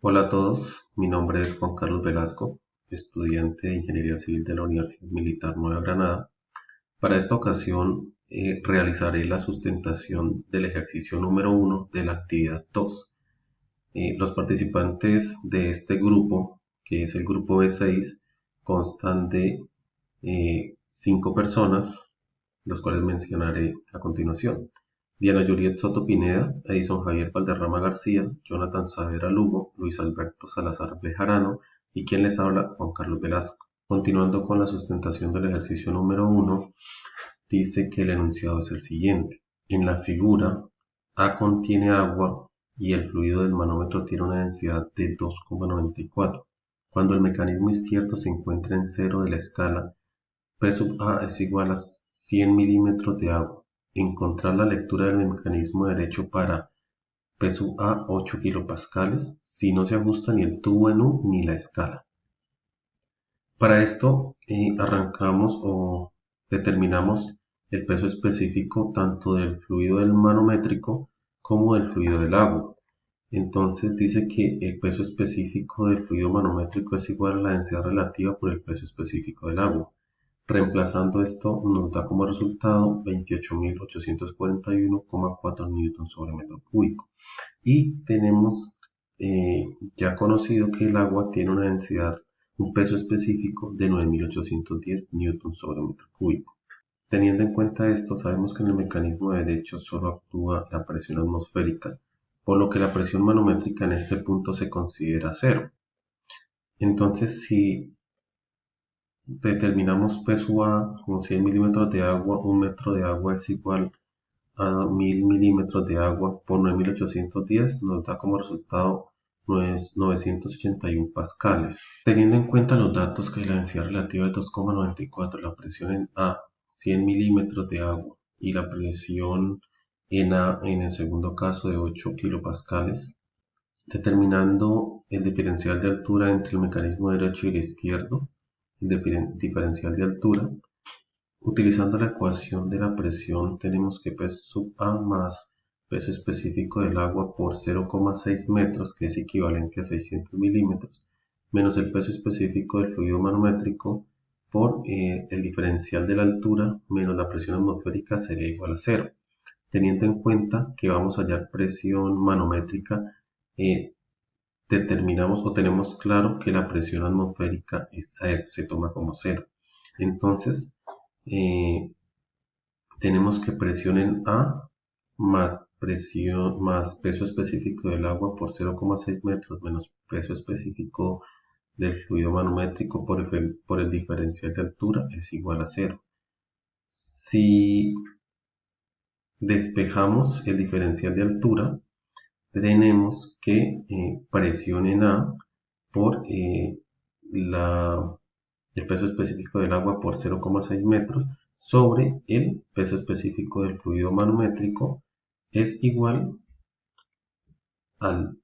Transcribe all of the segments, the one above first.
Hola a todos, mi nombre es Juan Carlos Velasco, estudiante de Ingeniería Civil de la Universidad Militar Nueva Granada. Para esta ocasión realizaré la sustentación del ejercicio número 1 de la actividad 2. Los participantes de este grupo, que es el grupo B6, constan de 5 personas, los cuales mencionaré a continuación. Diana Juliet Soto Pineda, Edison Javier Valderrama García, Jonathan Saavedra Lugo, Luis Alberto Salazar Bejarano y quien les habla, Juan Carlos Velasco. Continuando con la sustentación del ejercicio número 1, dice que el enunciado es el siguiente. En la figura, A contiene agua y el fluido del manómetro tiene una densidad de 2,94. Cuando el mecanismo izquierdo se encuentra en cero de la escala, P sub A es igual a 100 milímetros de agua. Encontrar la lectura del mecanismo derecho para P sub A 8 kilopascales si no se ajusta ni el tubo en U ni la escala. Para esto arrancamos o determinamos el peso específico tanto del fluido del manométrico como del fluido del agua. Entonces dice que el peso específico del fluido manométrico es igual a la densidad relativa por el peso específico del agua. Reemplazando esto nos da como resultado 28.841,4 newton sobre metro cúbico. Y tenemos ya conocido que el agua tiene una densidad, un peso específico de 9.810 newtons sobre metro cúbico. Teniendo en cuenta esto, sabemos que en el mecanismo de derecho solo actúa la presión atmosférica, por lo que la presión manométrica en este punto se considera cero. Entonces, si determinamos P sub A como 100 milímetros de agua, un metro de agua es igual a 1000 milímetros de agua por 9810, nos da como resultado 981 pascales. Teniendo en cuenta los datos que la densidad relativa es 2,94, la presión en A, 100 milímetros de agua, y la presión en A en el segundo caso de 8 kilopascales, determinando el diferencial de altura entre el mecanismo derecho y el izquierdo, el diferencial de altura. Utilizando la ecuación de la presión, tenemos que P sub A más peso específico del agua por 0,6 metros, que es equivalente a 600 milímetros, menos el peso específico del fluido manométrico por el diferencial de la altura menos la presión atmosférica sería igual a cero. Teniendo en cuenta que vamos a hallar presión manométrica, determinamos o tenemos claro que la presión atmosférica es cero, se toma como cero. Entonces, tenemos que presión en A más peso específico del agua por 0,6 metros menos peso específico del fluido manométrico por el diferencial de altura es igual a cero. Si despejamos el diferencial de altura, tenemos que presión en A por el peso específico del agua por 0,6 metros sobre el peso específico del fluido manométrico es igual al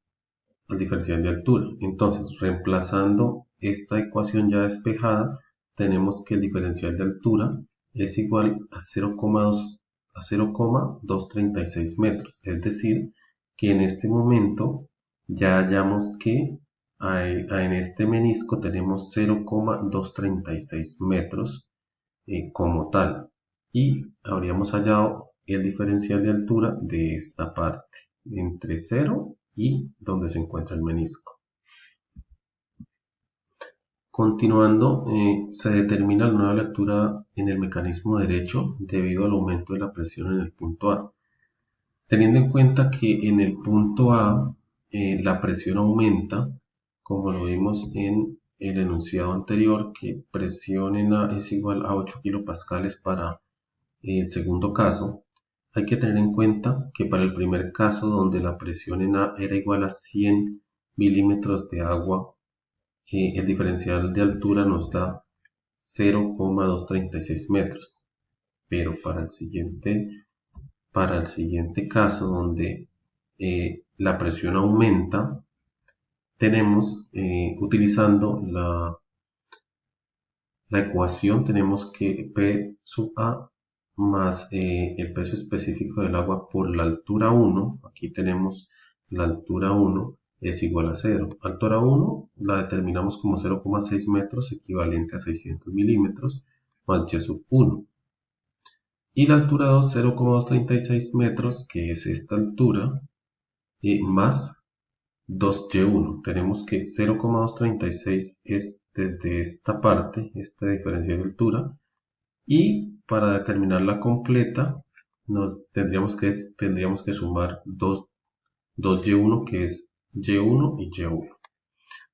diferencial de altura. Entonces, reemplazando esta ecuación ya despejada, tenemos que el diferencial de altura es igual a 0,236 metros. Es decir, que en este momento ya hallamos que en este menisco tenemos 0,236 metros como tal, y habríamos hallado el diferencial de altura de esta parte entre 0 y donde se encuentra el menisco. Continuando, se determina la nueva lectura en el mecanismo derecho debido al aumento de la presión en el punto A. Teniendo en cuenta que en el punto A la presión aumenta, como lo vimos en el enunciado anterior, que presión en A es igual a 8 kilopascales para el segundo caso, hay que tener en cuenta que para el primer caso, donde la presión en A era igual a 100 milímetros de agua, el diferencial de altura nos da 0,236 metros. Pero para el siguiente caso, donde la presión aumenta, tenemos, utilizando la ecuación, tenemos que P sub A más el peso específico del agua por la altura 1, aquí tenemos la altura 1, es igual a 0. Altura 1 la determinamos como 0,6 metros, equivalente a 600 milímetros, más y sub 1. Y la altura 2, 0,236 metros, que es esta altura, más 2y1. Tenemos que 0,236 es desde esta parte, esta diferencia de altura, y para determinar la completa tendríamos que sumar 2y1, que es y1 y y1.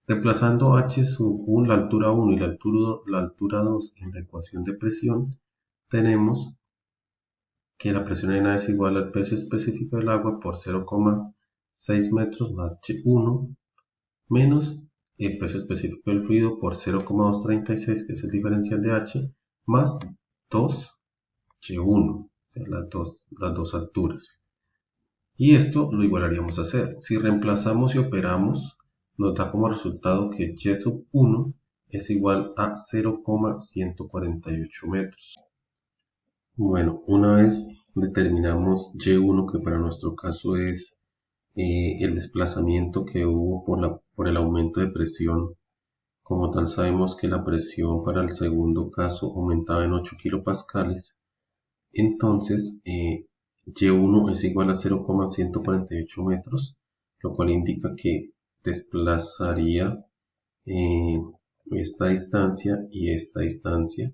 Reemplazando h sub 1, la altura 1 y la altura 2 en la ecuación de presión, tenemos que la presión en A es igual al peso específico del agua por 0,6 metros más y1 menos el peso específico del fluido por 0,236, que es el diferencial de h, más 2y1, las dos alturas. Y esto lo igualaríamos a 0. Si reemplazamos y operamos, nos da como resultado que y sub 1 es igual a 0,148 metros. Bueno, una vez determinamos y1, que para nuestro caso es el desplazamiento que hubo por el aumento de presión. Como tal, sabemos que la presión para el segundo caso aumentaba en 8 kilopascales. Entonces, y1 es igual a 0,148 metros, lo cual indica que desplazaría esta distancia y esta distancia.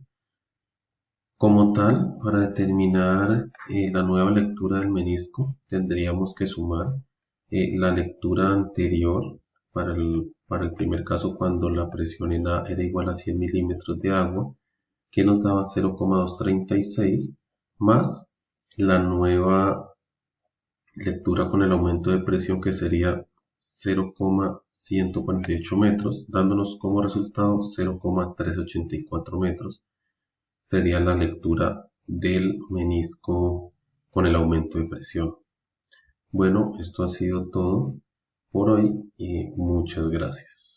Como tal, para determinar la nueva lectura del menisco, tendríamos que sumar la lectura anterior para el primer caso, cuando la presión en A era igual a 100 milímetros de agua, que nos daba 0,236, más la nueva lectura con el aumento de presión, que sería 0,148 metros, dándonos como resultado 0,384 metros. Sería la lectura del menisco con el aumento de presión. Bueno, esto ha sido todo por hoy y muchas gracias.